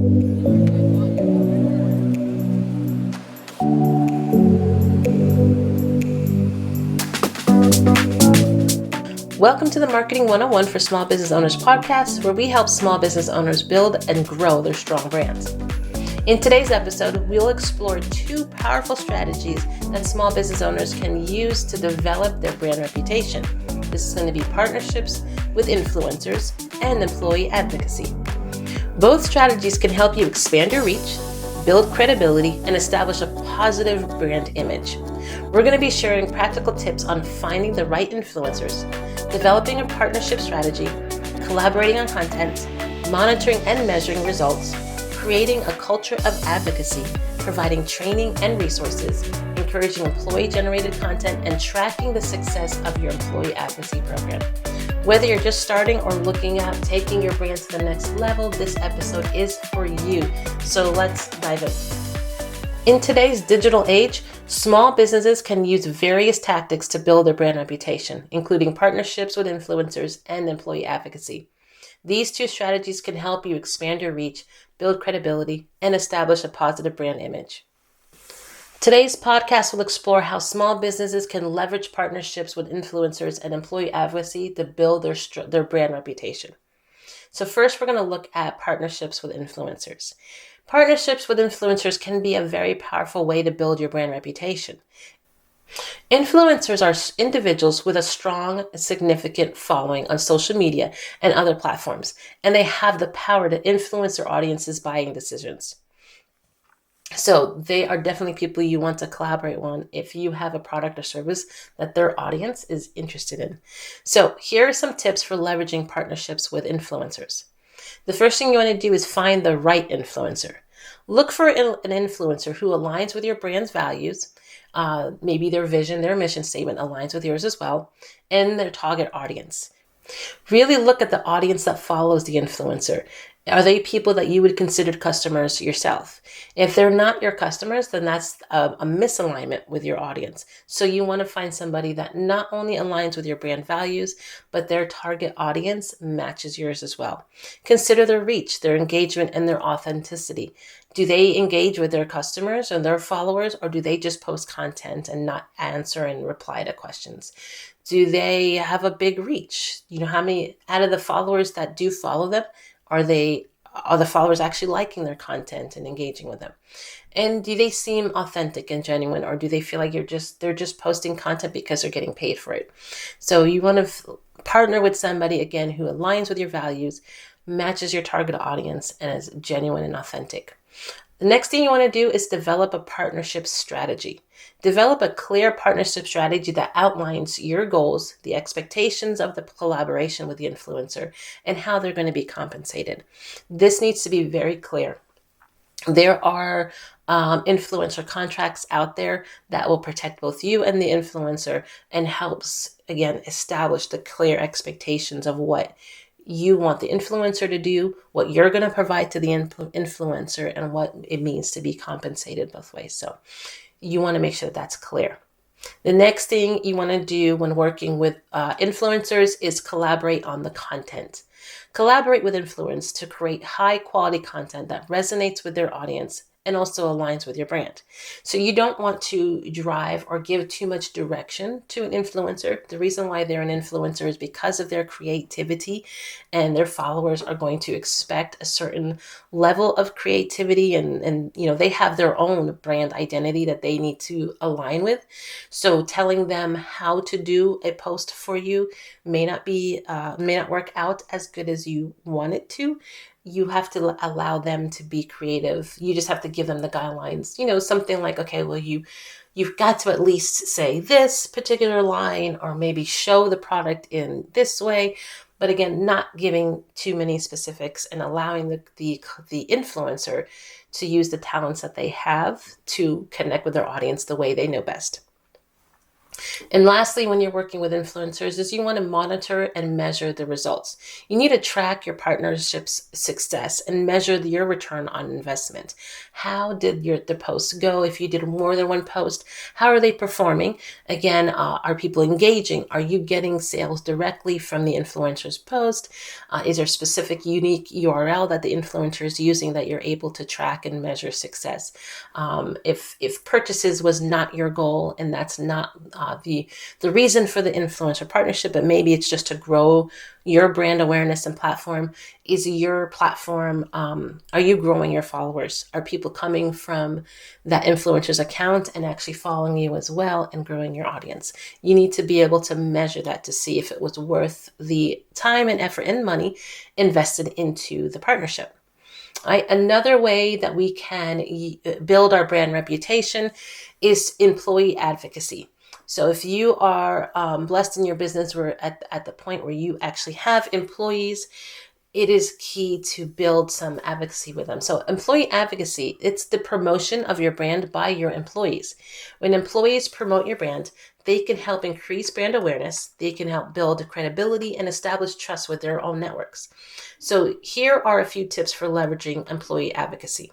Welcome to the Marketing 101 for Small Business Owners podcast, where we help small business owners build and grow their strong brands. In today's episode, we'll explore two powerful strategies that small business owners can use to develop their brand reputation. This is going to be partnerships with influencers and employee advocacy. Both strategies can help you expand your reach, build credibility, and establish a positive brand image. We're going to be sharing practical tips on finding the right influencers, developing a partnership strategy, collaborating on content, monitoring and measuring results, creating a culture of advocacy, providing training and resources, encouraging employee-generated content, and tracking the success of your employee advocacy program. Whether you're just starting or looking at taking your brand to the next level, this episode is for you. So let's dive in. In today's digital age, small businesses can use various tactics to build their brand reputation, including partnerships with influencers and employee advocacy. These two strategies can help you expand your reach, build credibility, and establish a positive brand image. Today's podcast will explore how small businesses can leverage partnerships with influencers and employee advocacy to build their brand reputation. So first, we're going to look at partnerships with influencers. Partnerships with influencers can be a very powerful way to build your brand reputation. Influencers are individuals with a strong, significant following on social media and other platforms, and they have the power to influence their audience's buying decisions. So they are definitely people you want to collaborate on if you have a product or service that their audience is interested in. So here are some tips for leveraging partnerships with influencers. The first thing you want to do is find the right influencer. Look for an influencer who aligns with your brand's values. Maybe their vision, their mission statement aligns with yours as well, and their target audience. Really look at the audience that follows the influencer. Are they people that you would consider customers yourself? If they're not your customers, then that's a misalignment with your audience. So you want to find somebody that not only aligns with your brand values, but their target audience matches yours as well. Consider their reach, their engagement, and their authenticity. Do they engage with their customers and their followers, or do they just post content and not answer and reply to questions? Do they have a big reach? How many out of the followers that do follow them, are the followers actually liking their content and engaging with them? And do they seem authentic and genuine, or do they feel like they're just posting content because they're getting paid for it? So you want to partner with somebody, again, who aligns with your values, matches your target audience, and is genuine and authentic. The next thing you want to do is develop a partnership strategy. Develop a clear partnership strategy that outlines your goals, the expectations of the collaboration with the influencer, and how they're going to be compensated. This needs to be very clear. There are influencer contracts out there that will protect both you and the influencer and helps, again, establish the clear expectations of what you want the influencer to do, what you're going to provide to the influencer, and what it means to be compensated both ways. So you want to make sure that that's clear. The next thing you want to do when working with influencers is collaborate on the content. Collaborate with influencers to create high quality content that resonates with their audience and also aligns with your brand. So you don't want to drive or give too much direction to an influencer. The reason why they're an influencer is because of their creativity, and their followers are going to expect a certain level of creativity, and they have their own brand identity that they need to align with. So telling them how to do a post for you may not work out as good as you want it to. You have to allow them to be creative. You just have to give them the guidelines. Something like, okay, well, you've got to at least say this particular line, or maybe show the product in this way. But again, not giving too many specifics and allowing the influencer to use the talents that they have to connect with their audience the way they know best. And lastly, when you're working with influencers, is you want to monitor and measure the results. You need to track your partnership's success and measure your return on investment. How did the posts go? If you did more than one post, how are they performing? Again, are people engaging? Are you getting sales directly from the influencer's post? Is there a specific unique URL that the influencer is using that you're able to track and measure success? If purchases was not your goal and that's not the reason for the influencer partnership, but maybe it's just to grow your brand awareness and platform. Is your platform, are you growing your followers? Are people coming from that influencer's account and actually following you as well and growing your audience? You need to be able to measure that to see if it was worth the time and effort and money invested into the partnership. Right? Another way that we can build our brand reputation is employee advocacy. So if you are blessed in your business, we're at the point where you actually have employees, it is key to build some advocacy with them. So employee advocacy, it's the promotion of your brand by your employees. When employees promote your brand, they can help increase brand awareness, they can help build credibility and establish trust with their own networks. So here are a few tips for leveraging employee advocacy.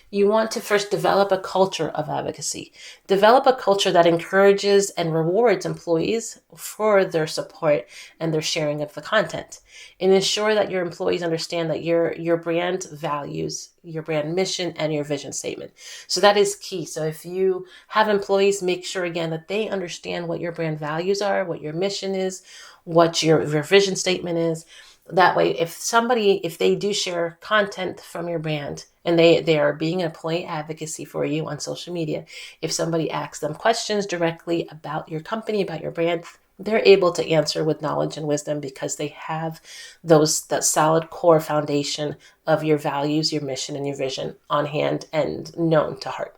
You want to first develop a culture of advocacy. Develop a culture that encourages and rewards employees for their support and their sharing of the content. And ensure that your employees understand that your brand values, your brand mission, and your vision statement. So that is key. So if you have employees, make sure again that they understand what your brand values are, what your mission is, what your vision statement is. That way, if they do share content from your brand and they are being an employee advocacy for you on social media, if somebody asks them questions directly about your company, about your brand, they're able to answer with knowledge and wisdom because they have that solid core foundation of your values, your mission, and your vision on hand and known to heart.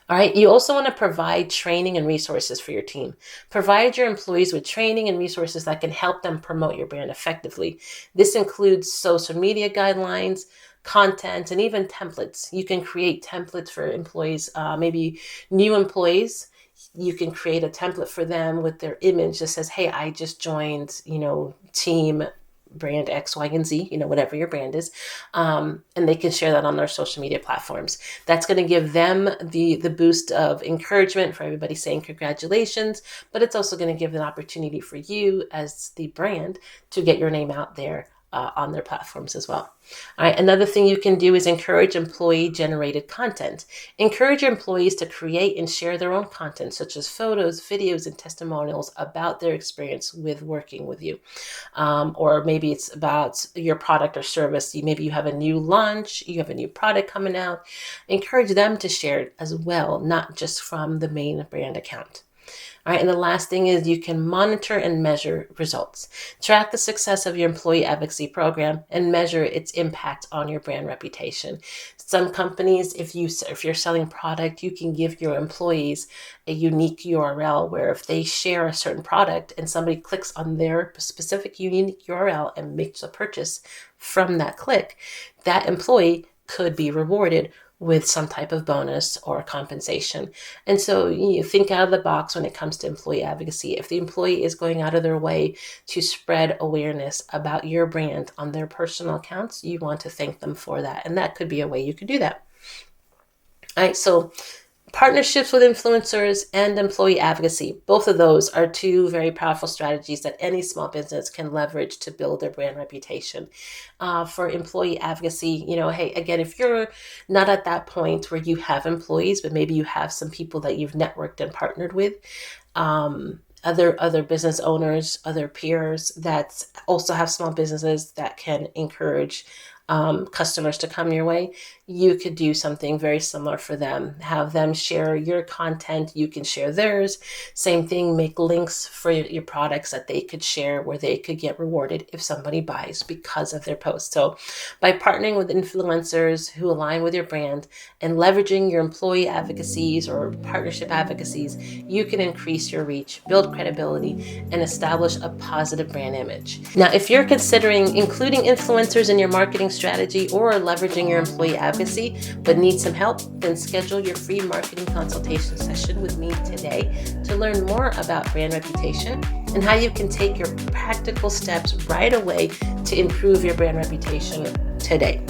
All right. You also want to provide training and resources for your team. Provide your employees with training and resources that can help them promote your brand effectively. This includes social media guidelines, content, and even templates. You can create templates for employees, maybe new employees. You can create a template for them with their image that says, hey, I just joined, team brand X, Y, and Z, whatever your brand is. And they can share that on their social media platforms. That's going to give them the boost of encouragement for everybody saying congratulations, but it's also going to give an opportunity for you as the brand to get your name out there on their platforms as well. All right. Another thing you can do is encourage employee generated content. Encourage your employees to create and share their own content, such as photos, videos, and testimonials about their experience with working with you. Or maybe it's about your product or service. Maybe you have a new launch, you have a new product coming out. Encourage them to share it as well, not just from the main brand account. All right, and the last thing is you can monitor and measure results. Track the success of your employee advocacy program and measure its impact on your brand reputation. Some companies, if you're selling product, you can give your employees a unique URL where if they share a certain product and somebody clicks on their specific unique URL and makes a purchase from that click, that employee could be rewarded with some type of bonus or compensation. And so you think out of the box when it comes to employee advocacy. If the employee is going out of their way to spread awareness about your brand on their personal accounts, you want to thank them for that. And that could be a way you could do that. All right, so partnerships with influencers and employee advocacy, both of those are two very powerful strategies that any small business can leverage to build their brand reputation. For employee advocacy, hey, again, if you're not at that point where you have employees, but maybe you have some people that you've networked and partnered with, other business owners, other peers that also have small businesses that can encourage customers to come your way, you could do something very similar for them. Have them share your content. You can share theirs. Same thing, make links for your products that they could share where they could get rewarded if somebody buys because of their post. So by partnering with influencers who align with your brand and leveraging your employee advocacies or partnership advocacies, you can increase your reach, build credibility, and establish a positive brand image. Now, if you're considering including influencers in your marketing strategy or leveraging your employee advocacy but need some help, then schedule your free marketing consultation session with me today to learn more about brand reputation and how you can take your practical steps right away to improve your brand reputation today.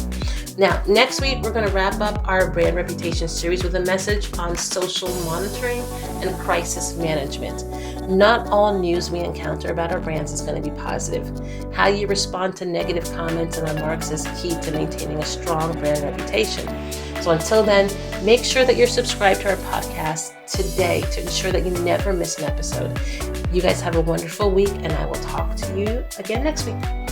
Now, next week, we're going to wrap up our brand reputation series with a message on social monitoring and crisis management. Not all news we encounter about our brands is going to be positive. How you respond to negative comments and remarks is key to maintaining a strong brand reputation. So until then, make sure that you're subscribed to our podcast today to ensure that you never miss an episode. You guys have a wonderful week, and I will talk to you again next week.